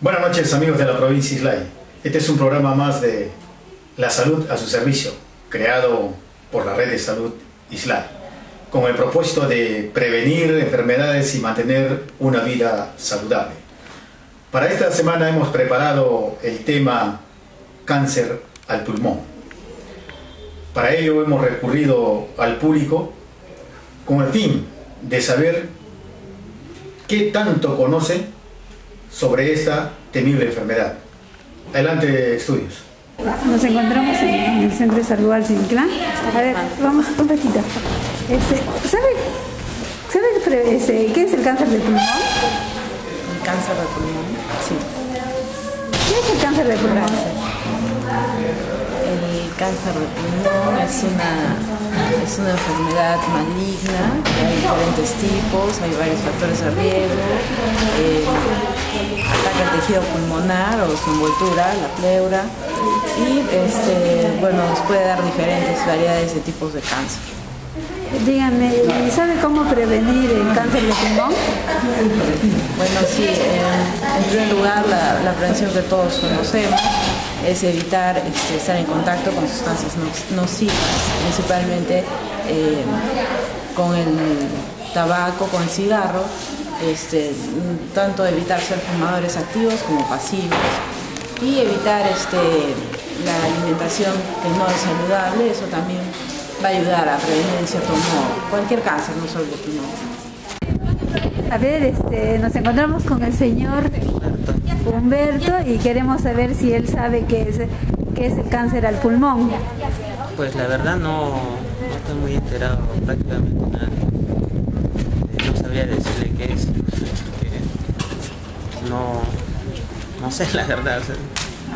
Buenas noches, amigos de la provincia Islay. Este es un programa más de la salud a su servicio, creado por la red de salud Islay, con el propósito de prevenir enfermedades y mantener una vida saludable. Para esta semana hemos preparado el tema cáncer al pulmón. Para ello hemos recurrido al público con el fin de saber qué tanto conoce sobre esta temible enfermedad. Adelante, estudios. Nos encontramos en el Centro de Salud Alcinclán. A ver, vamos un ratito. ¿Sabe qué es el cáncer del pulmón? El cáncer del pulmón, sí. ¿Qué es el cáncer del pulmón? El cáncer del pulmón es una enfermedad maligna, hay diferentes tipos, hay varios factores de riesgo, ataca el tejido pulmonar o su envoltura, la pleura, y nos puede dar diferentes variedades de tipos de cáncer. Díganme, ¿sabe cómo prevenir el cáncer de pulmón? Bueno, sí, en primer lugar la prevención que todos conocemos es evitar estar en contacto con sustancias nocivas, principalmente con el tabaco, con el cigarro, tanto evitar ser fumadores activos como pasivos, y evitar la alimentación que no es saludable. Eso también va a ayudar a prevenir en cierto modo cualquier cáncer, no solo el pulmón. A ver, nos encontramos con el señor Humberto y queremos saber si él sabe qué es el cáncer al pulmón. Pues la verdad no estoy muy enterado, prácticamente nada. No sabría decirle qué es, no sé la verdad.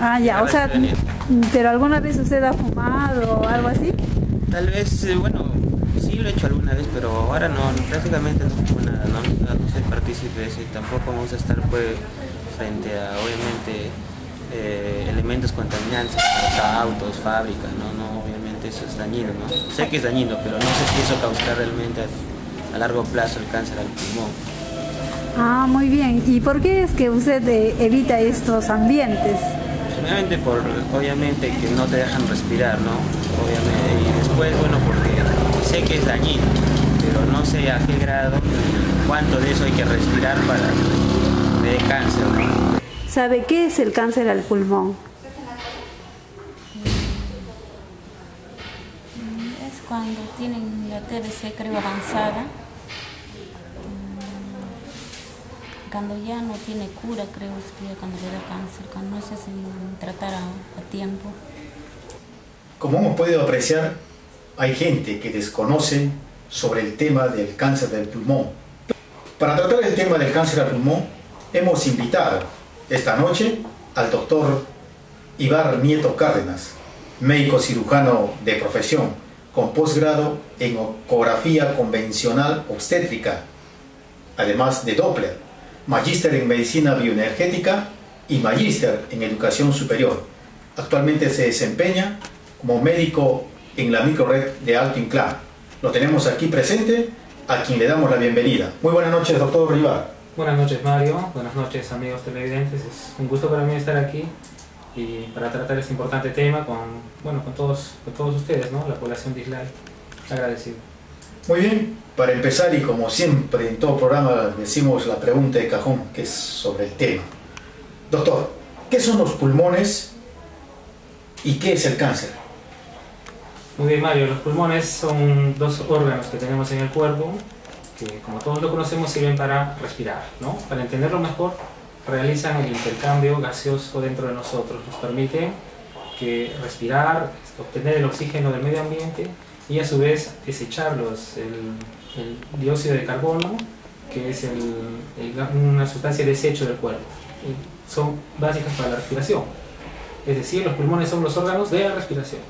Ah, ya, o sea, ¿pero alguna vez usted ha fumado o algo así? Tal vez, sí lo he hecho alguna vez, pero ahora prácticamente no fumo nada, no soy partícipe de eso y tampoco me gusta estar frente a, obviamente, elementos contaminantes, los autos, fábricas, obviamente eso es dañino, ¿no? Sé que es dañino, pero no sé si eso causará realmente a largo plazo el cáncer al pulmón. Ah, muy bien. ¿Y por qué es que usted evita estos ambientes? Obviamente que no te dejan respirar, ¿no? Obviamente, y después, porque sé que es dañino, pero no sé a qué grado, cuánto de eso hay que respirar para que dé cáncer, ¿no? ¿Sabe qué es el cáncer al pulmón? Es cuando tienen la TBC, creo, avanzada. Cuando ya no tiene cura, creo, es cuando le da cáncer, cuando no se hace tratar a tiempo. Como hemos podido apreciar, hay gente que desconoce sobre el tema del cáncer del pulmón. Para tratar el tema del cáncer al pulmón, hemos invitado esta noche al doctor Ibar Nieto Cárdenas, médico cirujano de profesión, con posgrado en ecografía convencional obstétrica, además de Doppler, magíster en medicina bioenergética y magíster en educación superior. Actualmente se desempeña como médico en la microred de Alto Inclán. Lo tenemos aquí presente, a quien le damos la bienvenida. Muy buenas noches, doctor Ibar. Buenas noches, Mario. Buenas noches, amigos televidentes. Es un gusto para mí estar aquí y para tratar este importante tema con todos ustedes, ¿no? La población de Islay. Agradecido. Muy bien, para empezar, y como siempre en todo programa decimos la pregunta de cajón, que es sobre el tema. Doctor, ¿qué son los pulmones y qué es el cáncer? Muy bien, Mario. Los pulmones son dos órganos que tenemos en el cuerpo que, como todos lo conocemos, sirven para respirar, ¿no? Para entenderlo mejor, realizan el intercambio gaseoso dentro de nosotros. Nos permite respirar, obtener el oxígeno del medio ambiente y a su vez desechar el dióxido de carbono, que es una sustancia de desecho del cuerpo. Y son básicas para la respiración. Es decir, los pulmones son los órganos de la respiración.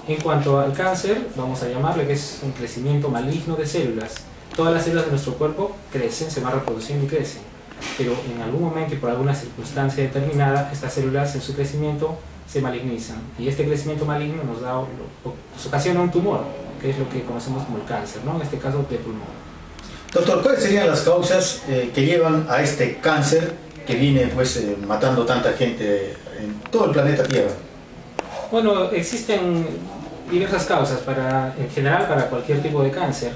En cuanto al cáncer, vamos a llamarle que es un crecimiento maligno de células. Todas las células de nuestro cuerpo crecen, se van reproduciendo y crecen. Pero en algún momento y por alguna circunstancia determinada, estas células en su crecimiento se malignizan. Y este crecimiento maligno nos ocasiona un tumor, que es lo que conocemos como el cáncer, ¿no? En este caso de pulmón. Doctor, ¿cuáles serían las causas que llevan a este cáncer que viene pues matando tanta gente en todo el planeta Tierra? Bueno, existen diversas causas en general para cualquier tipo de cáncer.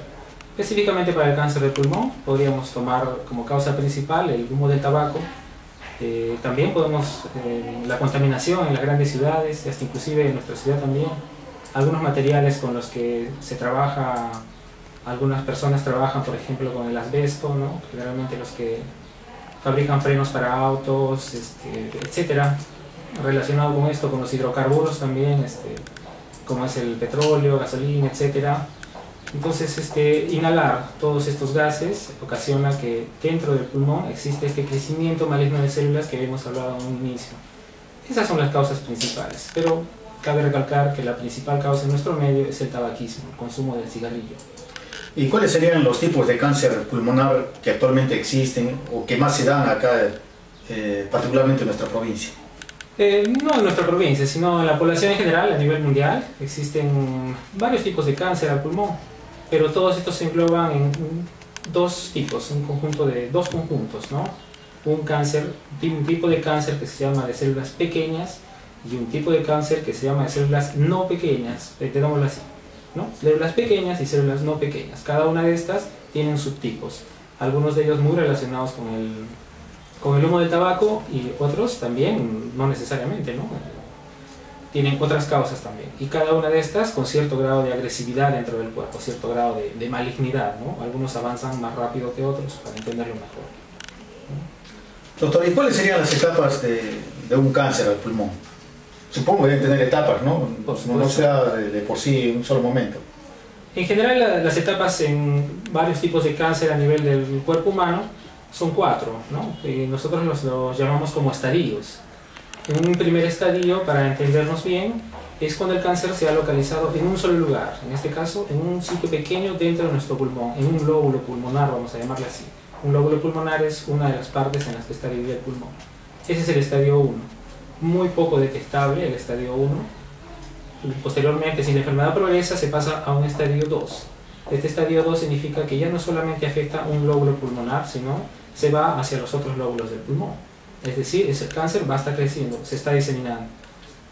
Específicamente para el cáncer de pulmón podríamos tomar como causa principal el humo del tabaco. También podemos la contaminación en las grandes ciudades, hasta inclusive en nuestra ciudad también. Algunos materiales con los que se trabaja, algunas personas trabajan, por ejemplo, con el asbesto, ¿no? Generalmente los que fabrican frenos para autos, etcétera, relacionado con esto, con los hidrocarburos también, como es el petróleo, gasolina, etcétera. Entonces, inhalar todos estos gases ocasiona que dentro del pulmón existe este crecimiento maligno de células que habíamos hablado en un inicio. Esas son las causas principales, pero cabe recalcar que la principal causa en nuestro medio es el tabaquismo, el consumo del cigarrillo. ¿Y cuáles serían los tipos de cáncer pulmonar que actualmente existen o que más se dan acá, particularmente en nuestra provincia? No en nuestra provincia, sino en la población en general, a nivel mundial. Existen varios tipos de cáncer al pulmón, pero todos estos se engloban en dos tipos, dos conjuntos, ¿no? Un tipo de cáncer que se llama de células pequeñas y un tipo de cáncer que se llama de células no pequeñas, entendámoslo así, ¿no? Células pequeñas y células no pequeñas. Cada una de estas tienen subtipos, algunos de ellos muy relacionados con el humo del tabaco y otros también, no necesariamente, ¿no? Tienen otras causas también. Y cada una de estas con cierto grado de agresividad dentro del cuerpo, cierto grado de malignidad, ¿no? Algunos avanzan más rápido que otros, para entenderlo mejor, ¿no? Doctor, ¿y cuáles serían las etapas de un cáncer al pulmón? Supongo que deben tener etapas, ¿no? No sea de por sí en un solo momento. En general, las etapas en varios tipos de cáncer a nivel del cuerpo humano son 4, ¿no? Nosotros los llamamos como estadios. En un primer estadio, para entendernos bien, es cuando el cáncer se ha localizado en un solo lugar, en este caso en un sitio pequeño dentro de nuestro pulmón, en un lóbulo pulmonar, vamos a llamarle así. Un lóbulo pulmonar es una de las partes en las que está dividido el pulmón. Ese es el estadio 1. Muy poco detectable el estadio 1. Posteriormente, si la enfermedad progresa, se pasa a un estadio 2. Este estadio 2 significa que ya no solamente afecta un lóbulo pulmonar, sino se va hacia los otros lóbulos del pulmón. Es decir, ese cáncer va a estar creciendo, se está diseminando.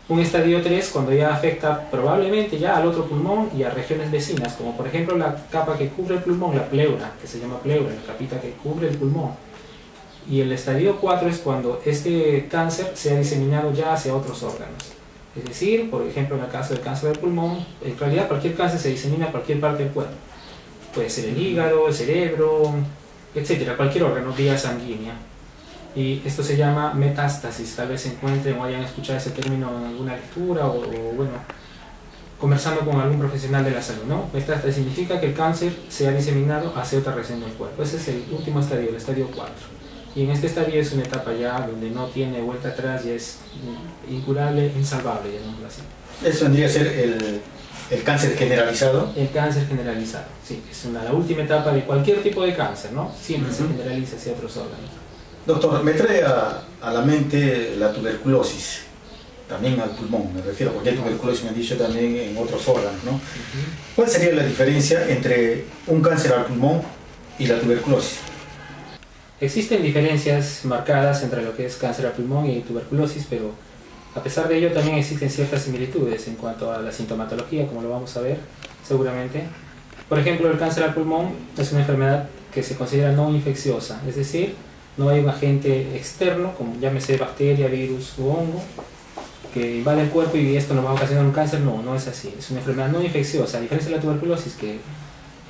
Un estadio 3, cuando ya afecta probablemente ya al otro pulmón y a regiones vecinas, como por ejemplo la capa que cubre el pulmón, la pleura, que se llama pleura, la capita que cubre el pulmón. Y el estadio 4 es cuando este cáncer se ha diseminado ya hacia otros órganos. Es decir, por ejemplo, en el caso del cáncer del pulmón, en realidad cualquier cáncer se disemina a cualquier parte del cuerpo. Puede ser el hígado, el cerebro, etcétera, cualquier órgano, vía sanguínea. Y esto se llama metástasis. Tal vez se encuentren o hayan escuchado ese término en alguna lectura o bueno, conversando con algún profesional de la salud, ¿no? Metástasis significa que el cáncer se ha diseminado hacia otra región del cuerpo. Ese es el último estadio, el estadio 4. Y en este estadio es una etapa ya donde no tiene vuelta atrás y es incurable, insalvable, llamémoslo así. ¿Eso vendría a ser el cáncer generalizado? El cáncer generalizado, sí. Es la última etapa de cualquier tipo de cáncer, ¿no? Siempre se generaliza hacia otros órganos. Doctor, me trae a la mente la tuberculosis, también al pulmón, me refiero, porque hay tuberculosis, me han dicho, también en otros órganos, ¿no? ¿Cuál sería la diferencia entre un cáncer al pulmón y la tuberculosis? Existen diferencias marcadas entre lo que es cáncer al pulmón y tuberculosis, pero a pesar de ello también existen ciertas similitudes en cuanto a la sintomatología, como lo vamos a ver seguramente. Por ejemplo, el cáncer al pulmón es una enfermedad que se considera no infecciosa, es decir, no hay un agente externo, como llámese bacteria, virus u hongo, que invade el cuerpo y esto nos va a ocasionar un cáncer. No es así. Es una enfermedad no infecciosa, a diferencia de la tuberculosis, que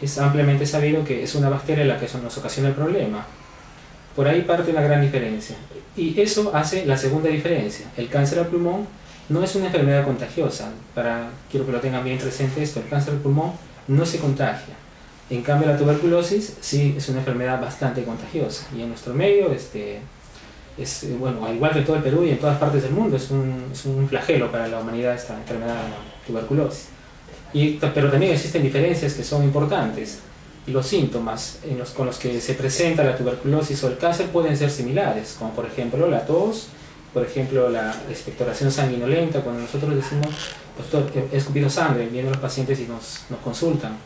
es ampliamente sabido que es una bacteria la que nos ocasiona el problema. Por ahí parte una gran diferencia. Y eso hace la segunda diferencia. El cáncer al pulmón no es una enfermedad contagiosa. Quiero que lo tengan bien presente esto. El cáncer al pulmón no se contagia. En cambio, la tuberculosis sí es una enfermedad bastante contagiosa. Y en nuestro medio, bueno, al igual que todo el Perú y en todas partes del mundo, es un flagelo para la humanidad esta enfermedad, la tuberculosis. Pero también existen diferencias que son importantes. Los síntomas con los que se presenta la tuberculosis o el cáncer pueden ser similares, como por ejemplo la tos, por ejemplo la expectoración sanguinolenta, cuando nosotros decimos, doctor, he escupido sangre, vienen los pacientes y nos consultan.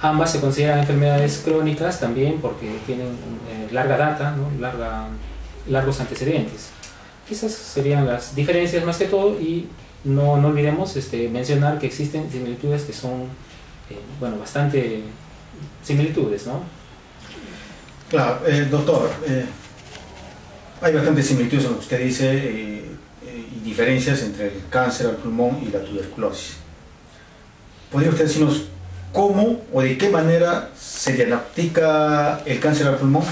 Ambas se consideran enfermedades crónicas también porque tienen larga data, ¿no? Largos antecedentes. Esas serían las diferencias más que todo, y no olvidemos mencionar que existen similitudes que son, bueno, bastante similitudes, ¿no? Claro, doctor, hay bastantes similitudes en lo que usted dice y diferencias entre el cáncer al pulmón y la tuberculosis. ¿Podría usted decirnos cómo o de qué manera se diagnostica el cáncer al pulmón?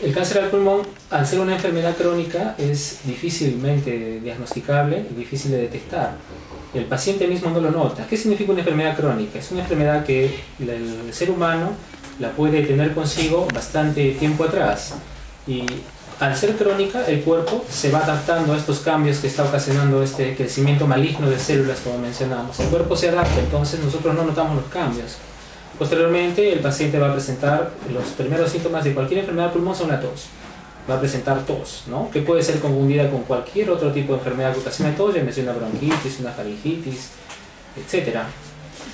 El cáncer al pulmón, al ser una enfermedad crónica, es difícilmente diagnosticable y difícil de detectar. El paciente mismo no lo nota. ¿Qué significa una enfermedad crónica? Es una enfermedad que el ser humano la puede tener consigo bastante tiempo atrás. Y al ser crónica, el cuerpo se va adaptando a estos cambios que está ocasionando este crecimiento maligno de células, como mencionamos. El cuerpo se adapta, entonces nosotros no notamos los cambios. Posteriormente, el paciente va a presentar los primeros síntomas de cualquier enfermedad de pulmón son la tos. Va a presentar tos, ¿no? Que puede ser confundida con cualquier otro tipo de enfermedad que ocasiona tos, ya una bronquitis, una faringitis, etc.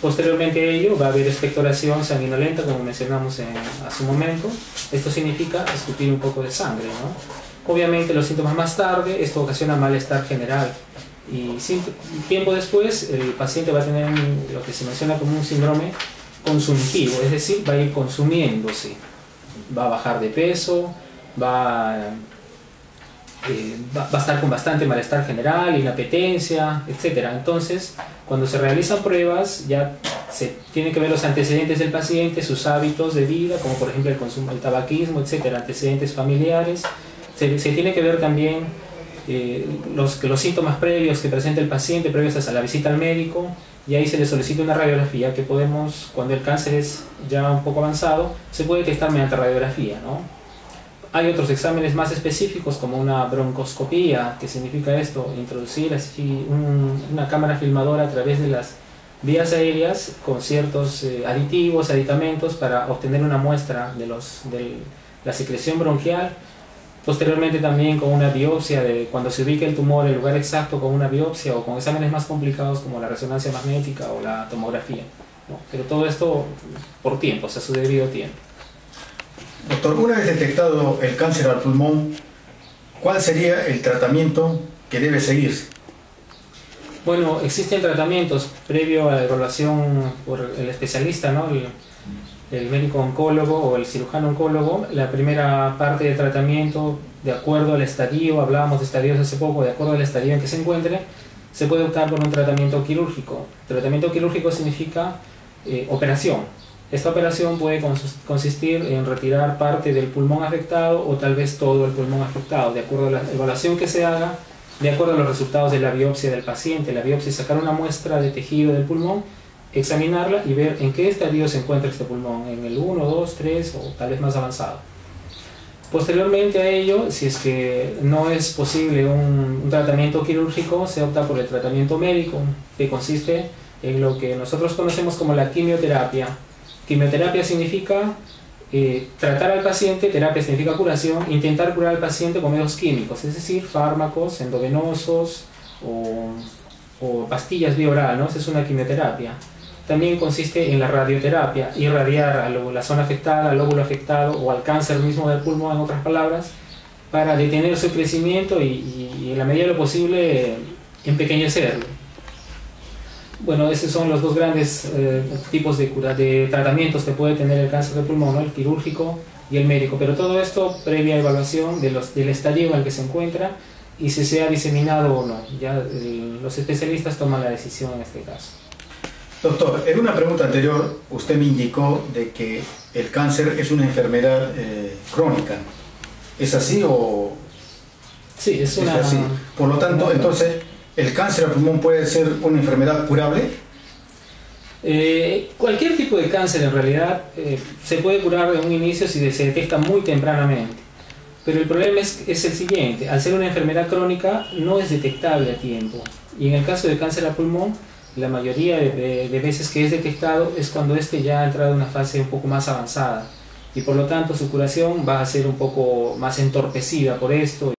Posteriormente a ello va a haber expectoración sanguinolenta, como mencionamos hace un momento. Esto significa escupir un poco de sangre, ¿no? Obviamente los síntomas más tarde, esto ocasiona malestar general. Y tiempo después el paciente va a tener lo que se menciona como un síndrome consumitivo, es decir, va a ir consumiéndose. Va a bajar de peso, va a estar con bastante malestar general, inapetencia, etc. Entonces, cuando se realizan pruebas, ya se tienen que ver los antecedentes del paciente, sus hábitos de vida, como por ejemplo el consumo del tabaquismo, etc., antecedentes familiares. Se tiene que ver también los síntomas previos que presenta el paciente, previos a la visita al médico, y ahí se le solicita una radiografía que podemos, cuando el cáncer es ya un poco avanzado, se puede detectar mediante radiografía, ¿no? Hay otros exámenes más específicos como una broncoscopía, que significa esto, introducir así una cámara filmadora a través de las vías aéreas con ciertos aditamentos para obtener una muestra de la secreción bronquial. Posteriormente también con una biopsia, cuando se ubica el tumor, el lugar exacto, con una biopsia o con exámenes más complicados como la resonancia magnética o la tomografía, ¿no? Pero todo esto por tiempo, o sea, su debido tiempo. Doctor, una vez detectado el cáncer al pulmón, ¿cuál sería el tratamiento que debe seguirse? Bueno, existen tratamientos previo a la evaluación por el especialista, ¿no? El médico oncólogo o el cirujano oncólogo. La primera parte del tratamiento, de acuerdo al estadio, hablábamos de estadios hace poco, de acuerdo al estadio en que se encuentre, se puede optar por un tratamiento quirúrgico. Tratamiento quirúrgico significa operación. Esta operación puede consistir en retirar parte del pulmón afectado o tal vez todo el pulmón afectado, de acuerdo a la evaluación que se haga, de acuerdo a los resultados de la biopsia del paciente. La biopsia es sacar una muestra de tejido del pulmón, examinarla y ver en qué estadio se encuentra este pulmón, en el 1, 2, 3 o tal vez más avanzado. Posteriormente a ello, si es que no es posible un tratamiento quirúrgico, se opta por el tratamiento médico, que consiste en lo que nosotros conocemos como la quimioterapia. Quimioterapia significa tratar al paciente, terapia significa curación, intentar curar al paciente con medios químicos, es decir, fármacos endovenosos o pastillas vía oral, ¿no? Esa es una quimioterapia. También consiste en la radioterapia, irradiar a la zona afectada, al lóbulo afectado o al cáncer mismo del pulmón, en otras palabras, para detener su crecimiento y en la medida de lo posible empequeñecerlo. Bueno, esos son los dos grandes tipos de tratamientos que puede tener el cáncer de pulmón, ¿no? El quirúrgico y el médico, pero todo esto previa evaluación del estadio en el que se encuentra y si se ha diseminado o no. Ya los especialistas toman la decisión en este caso. Doctor, en una pregunta anterior usted me indicó de que el cáncer es una enfermedad crónica. ¿Es así o...? Sí, es una... así. Por lo tanto, entonces, ¿el cáncer al pulmón puede ser una enfermedad curable? Cualquier tipo de cáncer en realidad se puede curar de un inicio si se detecta muy tempranamente. Pero el problema es el siguiente: al ser una enfermedad crónica no es detectable a tiempo. Y en el caso del cáncer al pulmón, la mayoría de veces que es detectado es cuando este ya ha entrado en una fase un poco más avanzada. Y por lo tanto su curación va a ser un poco más entorpecida por esto.